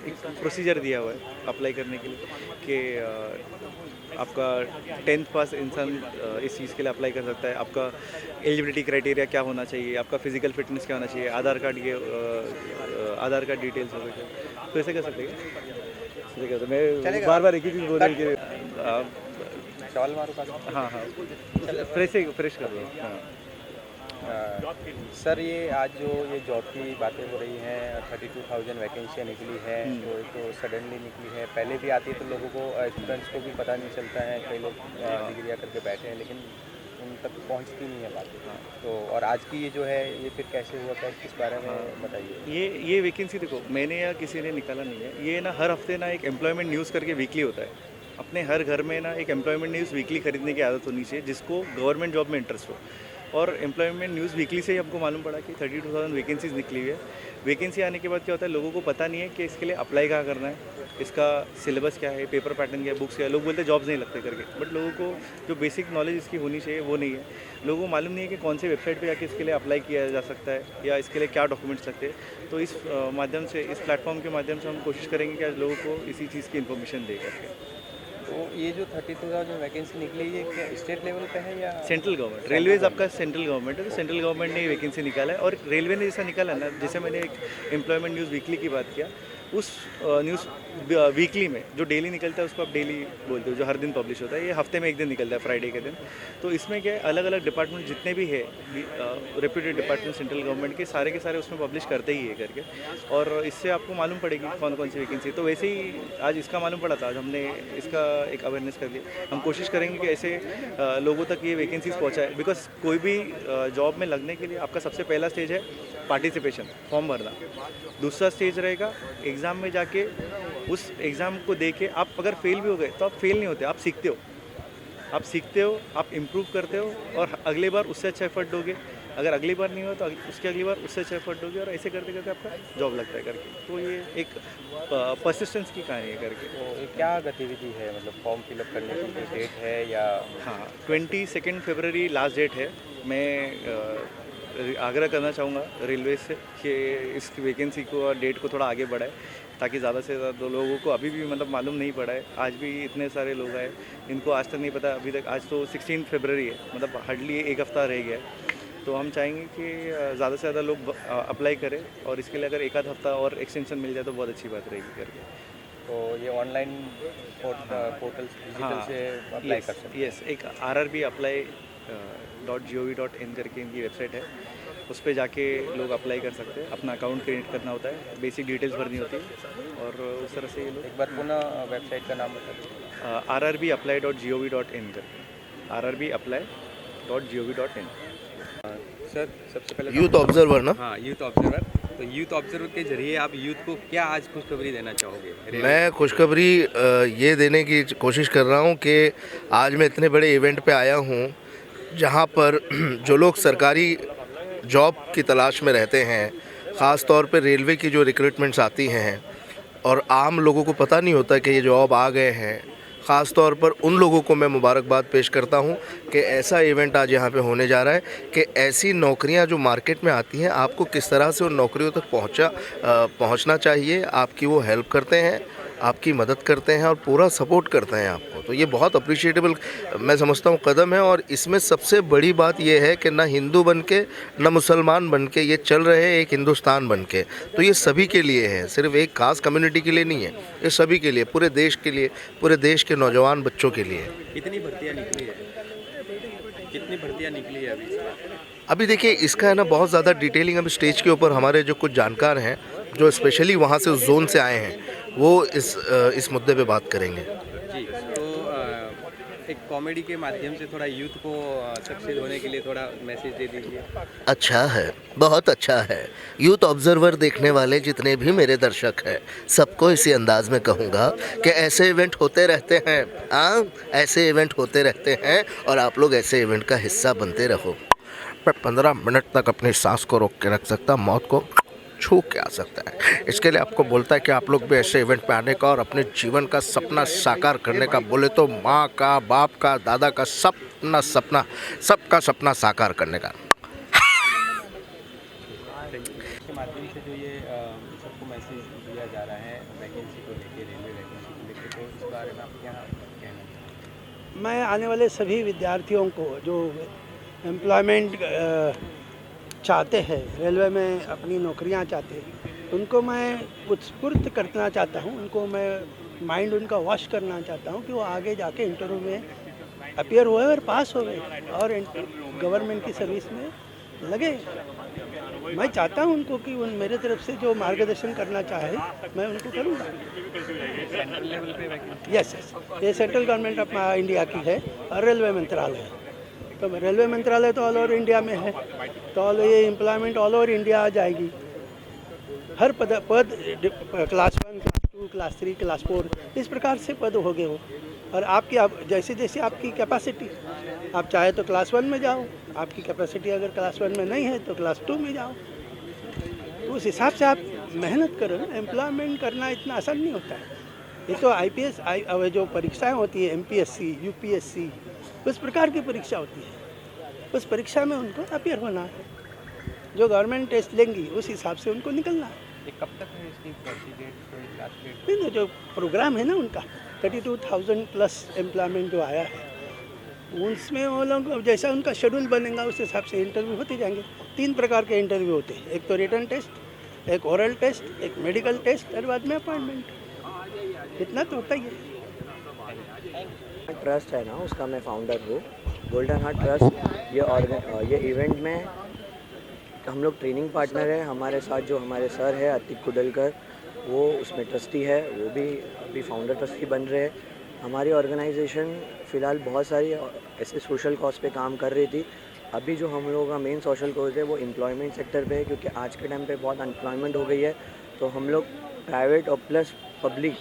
J: एक प्रोसीजर दिया हुआ है अप्लाई करने के लिए कि आपका 10th पास इंसान इस चीज़ के लिए अप्लाई कर सकता है। आपका एलिजिबिलिटी क्राइटेरिया क्या होना चाहिए, आपका फिजिकल फिटनेस क्या होना चाहिए, आधार कार्ड आधार कार्ड डिटेल्स हो सकते हैं। तो ऐसे कर सकते हैं। मैं बार बार एक ही चीज़ बोल रही कि
I: सवाल मारो।
J: हाँ, फ्रेश कर दो। हाँ
I: सर, ये आज जो ये जॉब की बातें हो रही हैं, 32,000 वैकेंसियाँ निकली हैं, तो सडनली निकली है। पहले भी आती है तो लोगों को, स्टूडेंट्स को भी पता नहीं चलता है। कई लोग डिग्रियाँ करके बैठे हैं लेकिन उन तक पहुंचती नहीं है बातें। तो और आज की ये जो है ये फिर कैसे हुआ, क्या किस बारे में बताइए।
J: ये वैकेंसी देखो, मैंने या किसी ने निकाला नहीं है। ये ना हर हफ्ते ना एक एम्प्लॉयमेंट न्यूज़ करके वीकली होता है। अपने हर घर में ना एक एम्प्लॉयमेंट न्यूज़ वीकली खरीदने की आदत होनी चाहिए जिसको गवर्नमेंट जॉब में इंटरेस्ट हो। और एम्प्लॉयमेंट न्यूज़ वीकली से ही हमको मालूम पड़ा कि 32,000 वैकेंसीज निकली हुई है। वैकेंसी आने के बाद क्या होता है, लोगों को पता नहीं है कि इसके लिए अप्लाई कहाँ करना है, इसका सिलेबस क्या है, पेपर पैटर्न क्या है, बुक्स क्या है। लोग बोलते हैं जॉब्स नहीं लगते करके, बट लोगों को जो बेसिक नॉलेज इसकी होनी चाहिए वो नहीं है। लोगों को मालूम नहीं है कि कौन सी वेबसाइट पे जाके इसके लिए अप्लाई किया जा सकता है या इसके लिए क्या डॉक्यूमेंट्स लगते हैं। तो इस माध्यम से, इस प्लेटफॉर्म के माध्यम से हम कोशिश करेंगे कि आज लोगों को इसी चीज़ की इन्फॉर्मेशन दे करके।
I: तो ये जो 32,000 वैकेंसी निकली, ये क्या स्टेट लेवल पे है या
J: सेंट्रल गवर्नमेंट? रेलवेज आपका सेंट्रल गवर्नमेंट है, तो सेंट्रल गवर्नमेंट ने वैकेंसी निकाला है। और रेलवे ने जैसा निकाला ना, जैसे मैंने एक एम्प्लॉयमेंट न्यूज़ वीकली की बात किया, उस न्यूज़ वीकली में जो डेली निकलता है उसको आप डेली बोलते हो, जो हर दिन पब्लिश होता है। ये हफ्ते में एक दिन निकलता है, फ्राइडे के दिन। तो इसमें क्या है, अलग अलग डिपार्टमेंट जितने भी है, रेप्यूटेड डिपार्टमेंट सेंट्रल गवर्नमेंट के सारे उसमें पब्लिश करते ही है करके। और इससे आपको मालूम पड़ेगी कौन कौन सी वैकेंसी। तो वैसे ही आज इसका मालूम पड़ा था, आज हमने इसका एक अवेयरनेस कर दिया। हम कोशिश करेंगे कि ऐसे लोगों तक ये वैकेंसीज पहुँचाए। बिकॉज कोई भी जॉब में लगने के लिए आपका सबसे पहला स्टेज है पार्टिसिपेशन, फॉर्म भरना। दूसरा स्टेज रहेगा एग्ज़ाम में जाके उस एग्ज़ाम को दे के आप अगर फेल भी हो गए तो आप फेल नहीं होते, आप सीखते हो, आप इम्प्रूव करते हो और अगली बार उससे अच्छा एफर्ट दोगे। अगर अगली बार नहीं हुआ तो उसके अगली बार उससे अच्छा एफर्ट दोगे और ऐसे करते करते आपका जॉब लगता है करके। तो ये एक परसिस्टेंस की कहानी है करके।
I: तो ये क्या गतिविधि है, मतलब फॉर्म फिलअप करने की कोई डेट है या?
J: हाँ, 22 फरवरी लास्ट डेट है। मैं आग्रह करना चाहूँगा रेलवे से कि इस वैकेंसी को और डेट को थोड़ा आगे बढ़ाए ताकि ज़्यादा से ज़्यादा लोगों को, अभी भी मतलब मालूम नहीं पड़ा है। आज भी इतने सारे लोग आए, इनको आज तक नहीं पता अभी तक। आज तो 16 फरवरी है, मतलब हार्डली एक हफ़्ता रह गया है। तो हम चाहेंगे कि ज़्यादा से ज़्यादा लोग अप्लाई करें और इसके लिए अगर एक आध हफ्ता और एक्सटेंशन मिल जाए तो बहुत अच्छी बात रहेगी करके।
I: तो ये ऑनलाइन पोर्टल डिजिटल से अप्लाई कर सकते हैं?
J: यस, एक rrbapply.gov.in करके इनकी वेबसाइट है, उस पर जाके लोग अप्लाई कर सकते हैं। अपना अकाउंट क्रिएट करना होता है, बेसिक डिटेल्स भरनी होती है और उस तरह से ये लोग।
I: एक बार पुनः वेबसाइट का नाम बताइए।
J: rrbapply.gov.in करके।
I: rrbapply.gov.in। सर सबसे पहले
A: यूथ ऑब्जर्वर ना?
I: हाँ, यूथ ऑब्जर्वर। तो यूथ ऑब्जर्वर के जरिए आप यूथ को क्या आज खुशखबरी देना चाहोगे?
A: मैं खुशखबरी ये देने की कोशिश कर रहा हूँ कि आज मैं इतने बड़े इवेंट पे आया हूँ जहाँ पर जो लोग सरकारी जॉब की तलाश में रहते हैं, ख़ास तौर पे रेलवे की जो रिक्रूटमेंट्स आती हैं और आम लोगों को पता नहीं होता कि ये जॉब आ गए हैं, ख़ास तौर पर उन लोगों को मैं मुबारकबाद पेश करता हूं कि ऐसा इवेंट आज यहाँ पे होने जा रहा है कि ऐसी नौकरियां जो मार्केट में आती हैं, आपको किस तरह से उन नौकरियों तक पहुँचना चाहिए। आपकी वो हेल्प करते हैं, आपकी मदद करते हैं और पूरा सपोर्ट करते हैं आपको। तो ये बहुत अप्रिशिएटेबल मैं समझता हूँ कदम है। और इसमें सबसे बड़ी बात ये है कि ना हिंदू बन के ना मुसलमान बन के ये चल रहे हैं, एक हिंदुस्तान बन के। तो ये सभी के लिए है, सिर्फ एक खास कम्युनिटी के लिए नहीं है, ये सभी के लिए, पूरे देश के लिए, पूरे देश के नौजवान बच्चों के लिए।
I: कितनी भर्तियाँ निकली है? कितनी भर्तियाँ निकली है
A: अभी देखिए इसका है ना बहुत ज़्यादा डिटेलिंग अभी स्टेज के ऊपर हमारे जो कुछ जानकार हैं जो स्पेशली वहाँ से उस जोन से आए हैं वो इस मुद्दे पे बात करेंगे।
I: जी, तो एक कॉमेडी के माध्यम से थोड़ा यूथ को सक्सेस होने के लिए थोड़ा मैसेज दे दीजिए।
A: अच्छा है, बहुत अच्छा है। यूथ ऑब्जर्वर देखने वाले जितने भी मेरे दर्शक हैं सबको इसी अंदाज में कहूँगा कि ऐसे इवेंट होते रहते हैं। हाँ, ऐसे इवेंट होते रहते हैं और आप लोग ऐसे इवेंट का हिस्सा बनते रहो। पर 15 मिनट तक अपनी सांस को रोक के रख सकता, मौत को छू के आ सकता है। इसके लिए आपको बोलता है कि आप लोग भी ऐसे इवेंट पे आने का और अपने जीवन का सपना साकार करने का, बोले तो माँ का, बाप का, दादा का सपना सबका सपना साकार करने का।
I: इसके माध्यम से जो ये सबको मैसेज दिया जा रहा है वैकेंसी को लेके, रेलवे वैकेंसी को लेके, तो इस बारे में आप क्या कहना चाहेंगे?
G: मैं आने वाले सभी विद्यार्थियों को जो एम्प्लॉयमेंट चाहते हैं, रेलवे में अपनी नौकरियां चाहते हैं, उनको मैं उत्स्फूर्त करना चाहता हूं, उनको मैं माइंड उनका वॉश करना चाहता हूं कि वो आगे जाके इंटरव्यू में अपीयर हुए और पास हो गए और गवर्नमेंट की सर्विस में लगे। मैं चाहता हूं उनको कि उन मेरे तरफ से जो मार्गदर्शन करना चाहे मैं उनको करूँगा।
I: सेंट्रल लेवल पे वैकेंसी?
G: यस, ये सेंट्रल गवर्नमेंट ऑफ इंडिया की है और रेलवे मंत्रालय है। तो रेलवे मंत्रालय तो ऑल ओवर इंडिया में है, तो ये एम्प्लॉयमेंट ऑल ओवर इंडिया आ जाएगी। हर पद क्लास 1, क्लास 2, क्लास 3, क्लास 4 इस प्रकार से पद हो गए हो। और आपकी जैसे जैसे आपकी कैपेसिटी, आप चाहे तो क्लास 1 में जाओ, आपकी कैपेसिटी अगर क्लास 1 में नहीं है तो क्लास 2 में जाओ। तो उस हिसाब से आप मेहनत करो ना। एम्प्लॉयमेंट करना इतना आसान नहीं होता है। ये तो IPS जो परीक्षाएं होती है, MPSC, UPSC, उस प्रकार की परीक्षा होती है। उस परीक्षा में उनको अपीयर होना है, जो गवर्नमेंट टेस्ट लेंगी उस हिसाब से उनको निकलना है।
I: ये कब तक है इसकी डेट, लास्ट डेट?
G: नहीं, जो प्रोग्राम है ना उनका 32,000 प्लस एम्प्लॉयमेंट जो आया है, उसमें वो लोग जैसा उनका शेड्यूल बनेगा उस हिसाब से इंटरव्यू होते जाएंगे। 3 प्रकार के इंटरव्यू होते हैं, एक तो रिटन टेस्ट, एक ओरल टेस्ट, एक मेडिकल टेस्ट और बाद में अपॉइंटमेंट। इतना तो होता ही है।
K: ट्रस्ट है ना, उसका मैं फाउंडर हूँ, गोल्डन हार्ट ट्रस्ट। ये इवेंट में हम लोग ट्रेनिंग पार्टनर है। हमारे साथ जो हमारे सर है अतिक कुडलकर, वो उसमें ट्रस्टी है, वो भी अभी फाउंडर ट्रस्टी बन रहे हैं। हमारी ऑर्गेनाइजेशन फ़िलहाल बहुत सारी ऐसे सोशल कॉज पे काम कर रही थी। अभी जो हम लोगों का मेन सोशल कॉज है वो एम्प्लॉयमेंट सेक्टर पे है, क्योंकि आज के टाइम पे बहुत अनएम्प्लॉयमेंट हो गई है। तो हम लोग प्राइवेट और प्लस पब्लिक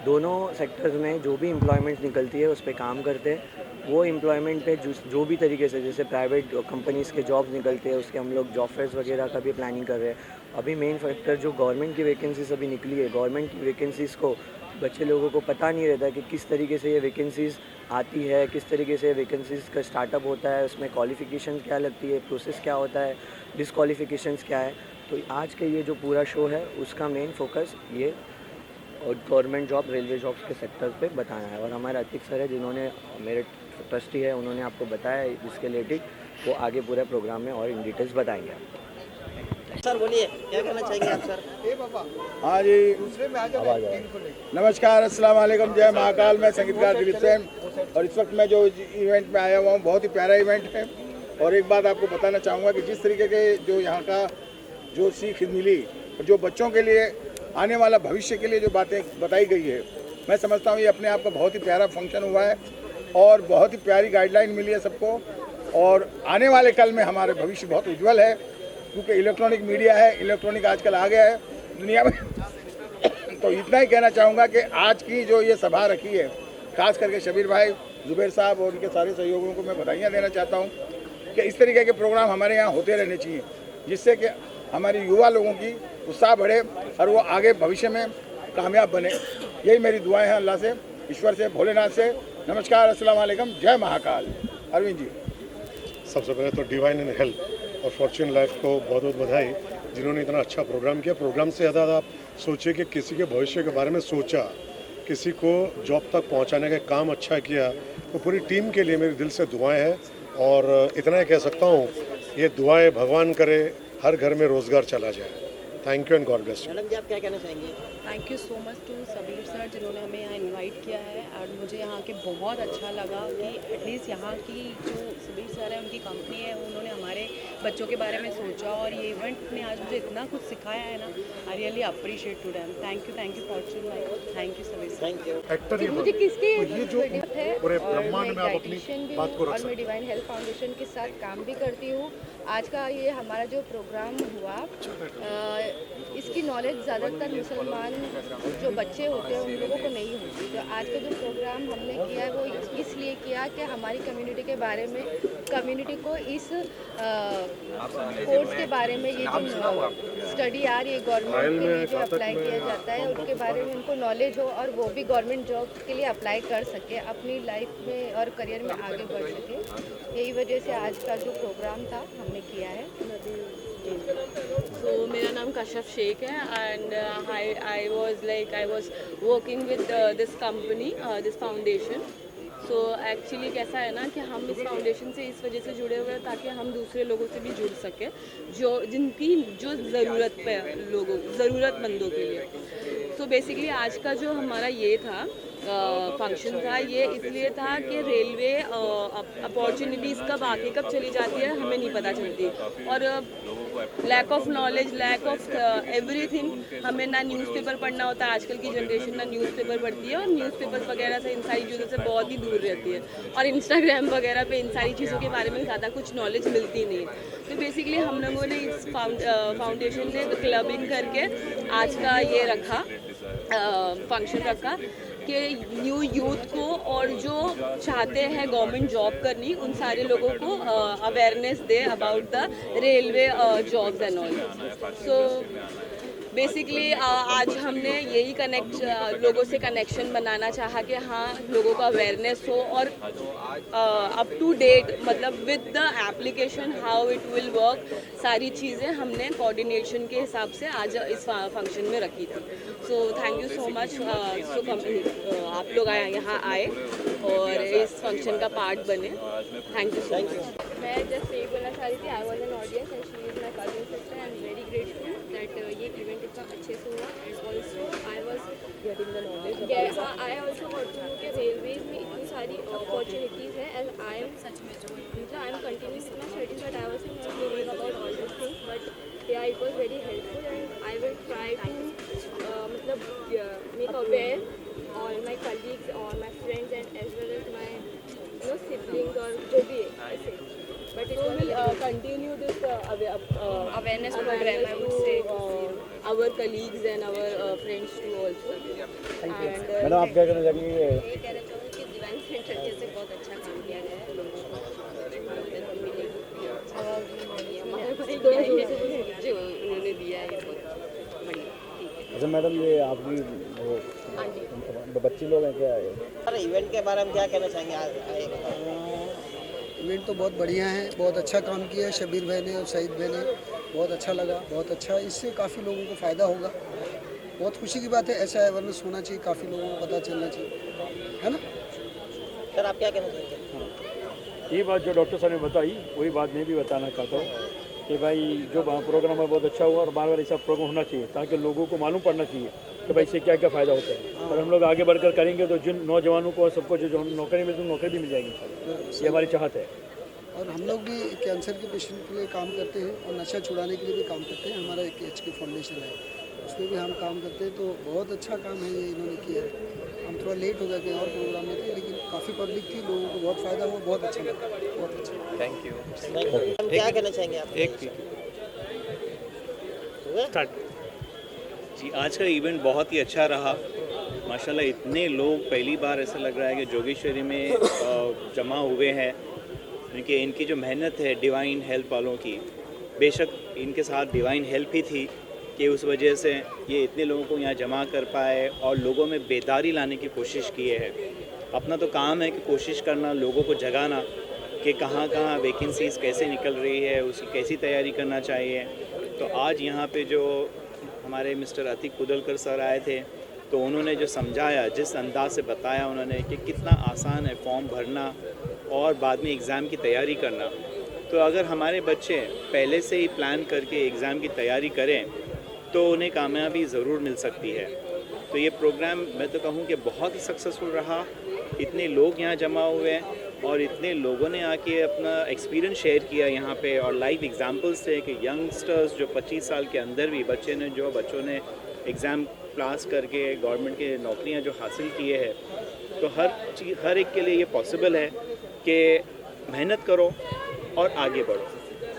K: दोनों सेक्टर्स में जो भी एम्प्लॉयमेंट निकलती है उस पर काम करते हैं। वो एम्प्लॉयमेंट पे जो भी तरीके से, जैसे प्राइवेट कंपनीज़ के जॉब्स निकलते हैं उसके हम लोग जॉब फेयर्स वगैरह का भी प्लानिंग कर रहे हैं। अभी मेन फैक्टर जो गवर्नमेंट की वैकेंसीज अभी निकली है, गवर्नमेंट की वैकेंसीज़ को बच्चे लोगों को पता नहीं रहता कि किस तरीके से ये वैकेंसीज़ आती है, किस तरीके से वैकेंसीज़ का स्टार्टअप होता है, उसमें क्वालिफ़िकेशन क्या लगती है, प्रोसेस क्या होता है, डिसक्वालिफ़िकेशंस क्या है। तो आज के ये जो पूरा शो है उसका मेन फोकस ये और गवर्नमेंट जॉब, रेलवे जॉब्स के सेक्टर पे बताना है। और हमारे अतिक सर है जिन्होंने, मेरे ट्रस्टी है, उन्होंने आपको बताया इसके रिलेटेड, वो आगे पूरे प्रोग्राम में और इन डिटेल्स बताएंगे।
B: सर बोलिए, क्या कहना चाहेंगे आप सर?
L: हाँ जी, नमस्कार, अस्सलाम वालेकुम, जय महाकाल। मैं संगीतकार दिलीप सेन और इस वक्त मैं जो इवेंट में आया हुआ हूँ, बहुत ही प्यारा इवेंट है। और एक बात आपको बताना चाहूँगा कि जिस तरीके के जो यहाँ का जो सीख मिली और जो बच्चों के लिए आने वाला भविष्य के लिए जो बातें बताई गई है, मैं समझता हूँ ये अपने आप में बहुत ही प्यारा फंक्शन हुआ है। और बहुत ही प्यारी गाइडलाइन मिली है सबको। और आने वाले कल में हमारे भविष्य बहुत उज्जवल है, क्योंकि इलेक्ट्रॉनिक मीडिया है, इलेक्ट्रॉनिक आजकल आ गया है दुनिया में। तो इतना ही कहना चाहूँगा कि आज की जो ये सभा रखी है, खास करके शबीर भाई, जुबैर साहब और उनके सारे सहयोगियों को मैं बधाइयाँ देना चाहता हूँ कि इस तरीके के प्रोग्राम हमारे यहाँ होते रहने चाहिए, जिससे कि हमारे युवा लोगों की उत्साह बढ़े और वो आगे भविष्य में कामयाब बने। यही मेरी दुआएं हैं अल्लाह से, ईश्वर से, भोलेनाथ से। नमस्कार, अस्सलाम वालेकुम, जय महाकाल। अरविंद जी,
M: सबसे पहले तो डिवाइन इन हेल्थ और फॉर्च्यून लाइफ को बहुत बहुत बधाई, जिन्होंने इतना अच्छा प्रोग्राम किया। प्रोग्राम से ज़्यादा आप सोचिए कि किसी के भविष्य के बारे में सोचा, किसी को जॉब तक पहुंचाने का काम अच्छा किया, तो पूरी टीम के लिए मेरे दिल से दुआएं हैं। और इतना ही कह सकता हूँ, ये दुआएं भगवान करे हर घर में रोज़गार चला जाए। Thank you and God bless you.
N: Madam ji, आप क्या कहना चाहेंगे?
O: Thank you so much to Sabir sir, जिन्होंने हमें यहाँ इनवाइट किया है। और मुझे यहाँ के बहुत अच्छा लगा कि एटलीस्ट यहाँ की जो सबीर सर है, उनकी कंपनी है, उन्होंने हमारे बच्चों के बारे में सोचा और ये इवेंट ने आज मुझे इतना कुछ सिखाया है ना। I really appreciate to them. Thank you fortune life, thank you Sabir sir.
N: Thank you.
M: Actor ही
O: मुझे किसके
M: तो ये जो पूरे ब्रह्मांड में आप अपनी बात को रख
O: और
M: सकते
O: मैं डिवाइन हेल्थ फाउंडेशन के साथ काम भी करती हूँ। आज का ये हमारा जो प्रोग्राम हुआ, इसकी नॉलेज ज़्यादातर मुसलमान जो बच्चे होते हैं उन लोगों को नहीं होती। तो आज का जो प्रोग्राम हमने किया है वो इसलिए किया कि हमारी कम्युनिटी के बारे में, कम्युनिटी को इस कोर्स के बारे में, ये जो स्टडी आ रही है गवर्नमेंट के लिए जो अप्लाई किया जाता है, उसके बारे में उनको नॉलेज हो और वो भी गवर्नमेंट जॉब के लिए अप्लाई कर सके, अपनी लाइफ में और करियर में आगे बढ़ सके। यही वजह से आज का जो प्रोग्राम था हमने किया है।
P: So मेरा नाम कशफ शेख है and I was working with this company, this foundation. So actually कैसा है ना कि हम इस फाउंडेशन से इस वजह से जुड़े हुए हैं ताकि हम दूसरे लोगों से भी जुड़ सकें, जिनकी जो ज़रूरत पे लोगों, ज़रूरतमंदों के लिए। So basically आज का जो हमारा ये था फंक्शन था, ये इसलिए था कि रेलवे अपॉर्चुनिटीज़ कब आके कब चली जाती है हमें नहीं पता चलती, और lack of knowledge, lack of everything. हमें ना न्यूज़पेपर पढ़ना होता है, आजकल की जनरेशन ना न्यूज़पेपर पढ़ती है और न्यूज़पेपर वगैरह से इन सारी चीज़ों से बहुत ही दूर रहती है, और इंस्टाग्राम वगैरह पे इन सारी चीज़ों के बारे में ज़्यादा कुछ नॉलेज मिलती नहीं। तो बेसिकली हम लोगों ने इस फाउंडेशन ने क्लबिंग करके आज का ये रखा, फंक्शन रखा कि न्यू यूथ को और जो चाहते हैं गवर्नमेंट जॉब करनी, उन सारे लोगों को awareness they about the railway jobs and all. So basically आज हमने यही लोगों से कनेक्शन बनाना चाहा कि हाँ लोगों का अवेयरनेस हो और अप टू डेट, मतलब with the application how it will work, सारी चीज़ें हमने कोऑर्डिनेशन के हिसाब से आज इस फंक्शन में रखी थी। So thank you so much. आप लोग यहाँ आए और इस फंक्शन का पार्ट बने। Thank you so much.
O: मैं जस्ट यही बोलना चाह रही थी, I was an audience and she is my cousin sister. I am very grateful that ये इवेंट इतना अच्छे से हुआ and also I was getting the knowledge. I also got to know कि रेलवेज में इतनी सारी अपॉर्चुनिटीज़ है एंड आई एम सच में I am continue with my studies but I was not knowing about all this things, but yeah it was very helpful and I will try to मतलब make aware all my colleagues or my friends and as well as my siblings or जो भी है ऐसे। But it will
P: continue this
O: awareness program, I would say,
P: our colleagues and our friends too also. And
N: madam आप क्या कहना चाहेंगे?
O: ये कहना चाहूँगी कि डिवाइन सेंटर की से बहुत अच्छा काम किया गया है। जो उन्होंने दिया है ये बहुत बढ़िया।
N: अच्छा मैडम, ये आपकी बच्चे लोग हैं क्या? अरे इवेंट के बारे में क्या कहना चाहेंगे?
Q: इवेंट तो बहुत बढ़िया है, बहुत अच्छा काम किया शबीर भाई ने और सईद भाई ने, बहुत अच्छा लगा, बहुत अच्छा। इससे काफ़ी लोगों को फ़ायदा होगा, बहुत खुशी की बात है। ऐसा अवेयरनेस होना चाहिए, काफ़ी लोगों को पता चलना चाहिए, है ना?
N: सर आप क्या कहना चाहेंगे?
R: ये बात जो डॉक्टर साहब ने बताई वही बात मैं भी बताना चाहता हूँ कि भाई जो प्रोग्राम है बहुत अच्छा हुआ और बार बार ऐसा प्रोग्राम होना चाहिए ताकि लोगों को मालूम पड़ना चाहिए कि भाई इससे क्या क्या फ़ायदा होता है। और हम लोग आगे बढ़कर करेंगे तो जिन नौजवानों को सबको जो नौकरी मिलती है नौकरी भी मिल जाएगी, ये हमारी चाहत है।
Q: और हम लोग भी कैंसर के पेशेंट के लिए काम करते हैं और नशा छुड़ाने के लिए भी काम करते हैं। हमारा एक HK फाउंडेशन है उसमें भी हम काम करते हैं। तो बहुत अच्छा काम है ये इन्होंने किया है। हम थोड़ा लेट हो गए थे और प्रोग्राम में थे, लेकिन काफ़ी पब्लिक थी, लोगों को बहुत फ़ायदा हुआ, बहुत अच्छा लगा, बहुत अच्छा।
I: Thank you.
N: हम क्या कहना चाहेंगे आप?
F: जी, आज का इवेंट बहुत ही अच्छा रहा माशाल्लाह। इतने लोग पहली बार ऐसा लग रहा है कि जोगेश्वरी में जमा हुए हैं, क्योंकि इनकी जो मेहनत है डिवाइन हेल्प वालों की, बेशक इनके साथ डिवाइन हेल्प ही थी कि उस वजह से ये इतने लोगों को यहाँ जमा कर पाए और लोगों में बेदारी लाने की कोशिश की है। अपना तो काम है कि कोशिश करना, लोगों को जगाना कि कहाँ कहाँ वैकेंसीज़ कैसे निकल रही है, उसकी कैसी तैयारी करना चाहिए। तो आज यहाँ पे जो हमारे मिस्टर अतिक कुडलकर सर आए थे, तो उन्होंने जो समझाया, जिस अंदाज से बताया उन्होंने कि कितना आसान है फॉर्म भरना और बाद में एग्ज़ाम की तैयारी करना। तो अगर हमारे बच्चे पहले से ही प्लान करके एग्ज़ाम की तैयारी करें तो उन्हें कामयाबी ज़रूर मिल सकती है। तो ये प्रोग्राम मैं तो कहूँ कि बहुत ही सक्सेसफुल रहा। इतने लोग यहाँ जमा हुए हैं और इतने लोगों ने आके अपना एक्सपीरियंस शेयर किया यहाँ पे, और लाइव एग्जांपल्स थे कि यंगस्टर्स जो 25 साल के अंदर भी बच्चों ने एग्ज़ाम पास करके गवर्नमेंट के नौकरियाँ जो हासिल किए हैं। तो हर एक के लिए ये पॉसिबल है कि मेहनत करो और आगे बढ़ो।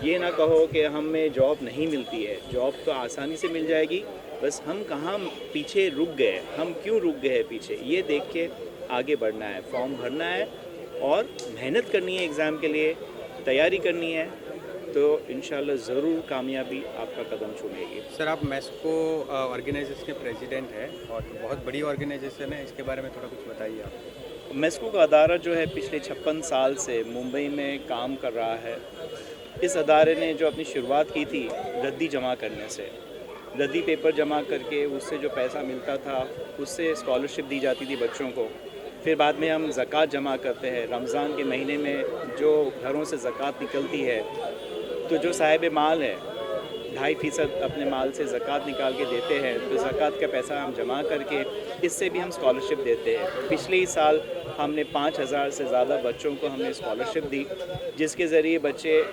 F: ये ना कहो कि हमें जॉब नहीं मिलती है, जॉब तो आसानी से मिल जाएगी, बस हम कहाँ पीछे रुक गए, हम क्यों रुक गए पीछे, ये देख के आगे बढ़ना है, फॉर्म भरना है और मेहनत करनी है, एग्ज़ाम के लिए तैयारी करनी है, तो इंशाल्लाह ज़रूर कामयाबी आपका कदम चूमेगी।
I: सर, आप मेस्को ऑर्गेनाइजेशन के प्रेसिडेंट हैं और बहुत बड़ी ऑर्गेनाइजेशन है, इसके बारे में थोड़ा कुछ बताइए आप।
F: मेस्को का अदारा जो है पिछले 56 साल से मुंबई में काम कर रहा है। इस अदारे ने जो अपनी शुरुआत की थी रद्दी जमा करने से, रद्दी पेपर जमा करके उससे जो पैसा मिलता था उससे स्कॉलरशिप दी जाती थी बच्चों को। फिर बाद में हम ज़कात जमा करते हैं, रमज़ान के महीने में जो घरों से ज़कात निकलती है, तो जो साहिब माल है 2.5% अपने माल से ज़कात निकाल के देते हैं, तो ज़कात का पैसा हम जमा करके इससे भी हम स्कॉलरशिप देते हैं। पिछले ही साल हमने 5,000 से ज़्यादा बच्चों को हमने स्कॉलरशिप दी, जिसके ज़रिए बच्चे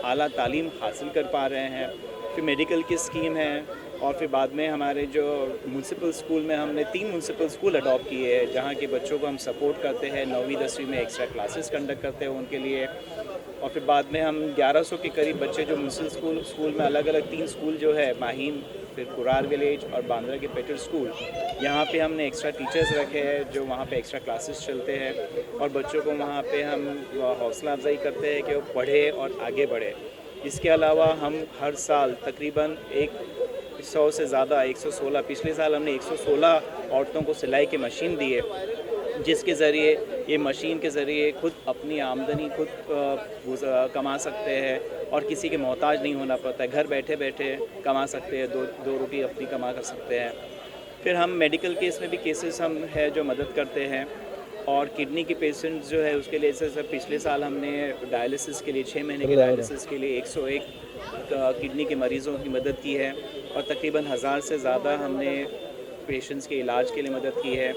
F: आला तालीम हासिल कर पा रहे हैं। फिर मेडिकल की स्कीम है, और फिर बाद में हमारे जो म्यूनसिपल स्कूल में हमने 3 म्यूनसिपल स्कूल अडॉप्ट किए हैं, जहाँ के बच्चों को हम सपोर्ट करते हैं, 9वीं 10वीं में एक्स्ट्रा क्लासेस कंडक्ट करते हैं उनके लिए। और फिर बाद में हम 1100 के करीब बच्चे जो म्यूनसिपल स्कूल में अलग अलग 3 स्कूल जो है, माहिम, फिर कुरार विलेज और बांद्रा के पेटर स्कूल, यहाँ पे हमने एक्स्ट्रा टीचर्स रखे हैं जो वहाँ पे एक्स्ट्रा क्लासेस चलते हैं, और बच्चों को वहाँ पे हम हौसला अफजाई करते हैं कि वो पढ़े और आगे बढ़े। इसके अलावा हम हर साल तकरीबन 100 से ज़्यादा 116, पिछले साल हमने 116 औरतों को सिलाई की मशीन दी है, जिसके ज़रिए ये मशीन के ज़रिए खुद अपनी आमदनी खुद कमा सकते हैं और किसी के मोहताज नहीं होना पड़ता है, घर बैठे बैठे कमा सकते हैं, दो रोटी अपनी कमा कर सकते हैं। फिर हम मेडिकल केस में भी केसेस हम है जो मदद करते हैं, और किडनी के पेशेंट्स जो है उसके लिए जैसे पिछले साल हमने डायलिसिस के लिए 6 महीने के डायलिसिस के लिए 101 किडनी के मरीज़ों की मदद की है, और तकरीबन 1000 से ज़्यादा हमने पेशेंट्स के इलाज के लिए मदद की है।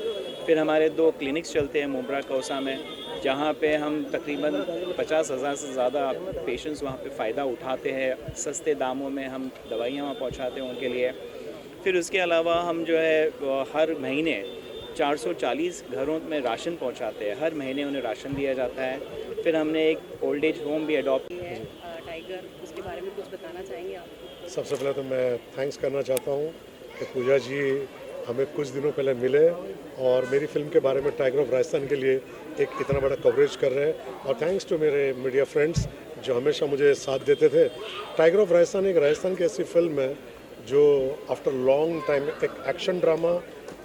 F: फिर हमारे 2 क्लिनिक्स चलते हैं मुब्रा कौसा में, जहाँ पे हम तकरीबन 50,000 से ज़्यादा पेशेंट्स वहाँ पे फ़ायदा उठाते हैं, सस्ते दामों में हम दवाइयाँ वहाँ पहुँचाते हैं उनके लिए। फिर उसके अलावा हम जो है हर महीने 440 घरों में राशन पहुँचाते हैं, हर महीने उन्हें राशन दिया जाता है। फिर हमने एक ओल्ड एज होम भी अडॉप्ट किया है
P: टाइगर, उसके बारे में कुछ बताना चाहेंगे आप?
M: सबसे पहले तो मैं थैंक्स करना चाहता हूँ कि पूजा जी हमें कुछ दिनों पहले मिले और मेरी फिल्म के बारे में टाइगर ऑफ राजस्थान के लिए एक इतना बड़ा कवरेज कर रहे हैं, और थैंक्स टू मेरे मीडिया फ्रेंड्स जो हमेशा मुझे साथ देते थे। टाइगर ऑफ राजस्थान एक राजस्थान की ऐसी फिल्म है जो आफ्टर लॉन्ग टाइम एक एक्शन ड्रामा,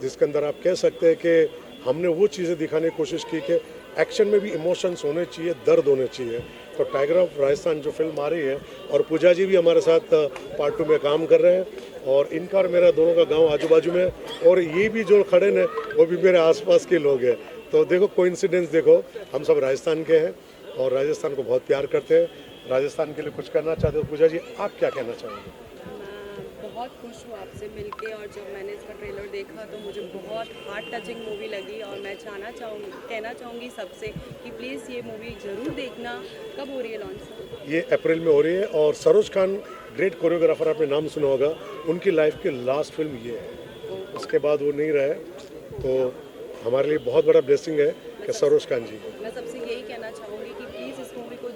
M: जिसके अंदर आप कह सकते हैं कि हमने वो चीज़ें दिखाने की कोशिश की कि एक्शन में भी इमोशंस होने चाहिए, दर्द होने चाहिए। तो टाइगर ऑफ राजस्थान जो फिल्म आ रही है, और पूजा जी भी हमारे साथ पार्ट 2 में काम कर रहे हैं, और इनका और मेरा दोनों का गांव आजू बाजू में, और ये भी जो खड़े हैं वो भी मेरे आसपास के लोग हैं। तो देखो कोइंसिडेंस, देखो हम सब राजस्थान के हैं और राजस्थान को बहुत प्यार करते हैं। राजस्थान के लिए कुछ करना चाहते हो पूजा जी, आप क्या कहना चाहेंगे?
P: बहुत खुश हूँ आपसे मिलके, और जब मैंने इसका ट्रेलर देखा तो मुझे बहुत हार्ट टचिंग मूवी लगी, और मैं कहना चाहूँगी सबसे कि प्लीज़ ये मूवी ज़रूर देखना। कब हो रही है लॉन्च?
M: ये अप्रैल में हो रही है, और सरोज खान ग्रेट कोरियोग्राफर, आपने नाम सुना होगा, उनकी लाइफ की लास्ट फिल्म ये है। उसके बाद वो नहीं रहे, तो हमारे लिए बहुत बड़ा ब्लेसिंग है कि सरोज खान जी।
S: मैं सबसे यही कहना चाहूँगी कि प्लीज़ इस मूवी को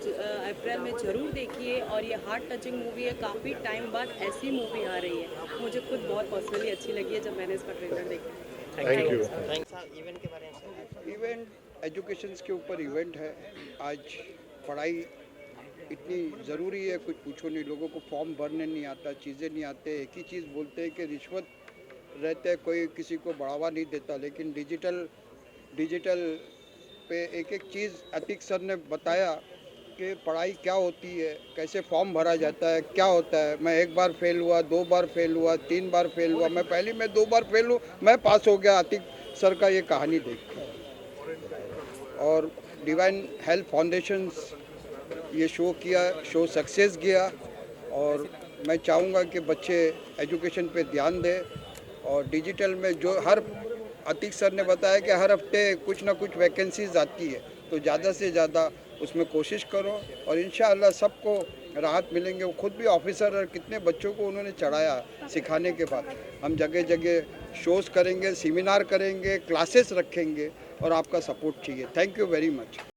S: अप्रैल में ज़रूर देखिए, और ये हार्ट टचिंग मूवी है। काफ़ी टाइम बाद ऐसी मूवी आ रही है, मुझे खुद बहुत पर्सनली अच्छी लगी है जब मैंने इसका ट्रेलर देखा।
M: Thank you.
N: इवेंट के बारे में
E: इवेंट एजुकेशन के ऊपर इवेंट है। आज पढ़ाई इतनी ज़रूरी है, कुछ पूछो नहीं। लोगों को फॉर्म भरने नहीं आता, चीज़ें नहीं आते, एक ही चीज़ बोलते हैं कि रिश्वत रहते हैं, कोई किसी को बढ़ावा नहीं देता। लेकिन डिजिटल पे एक एक चीज़ अतीक सर ने बताया कि पढ़ाई क्या होती है, कैसे फॉर्म भरा जाता है, क्या होता है। मैं 1 बार फेल हुआ, 2 बार फेल हुआ, 3 बार फेल हुआ, मैं 2 बार फेल हूँ, मैं पास हो गया अतीक सर का ये कहानी देख के। और डिवाइन हेल्थ फाउंडेशंस ये शो सक्सेस गया, और मैं चाहूँगा कि बच्चे एजुकेशन पे ध्यान दें। और डिजिटल में जो अतीक सर ने बताया कि हर हफ्ते कुछ ना कुछ वैकेंसीज आती है, तो ज़्यादा से ज़्यादा उसमें कोशिश करो, और इंशाअल्लाह सबको राहत मिलेंगे। वो खुद भी ऑफिसर, और कितने बच्चों को उन्होंने चढ़ाया सिखाने के बाद। हम जगह जगह शोज़ करेंगे, सेमिनार करेंगे, क्लासेस रखेंगे, और आपका सपोर्ट चाहिए। Thank you very much.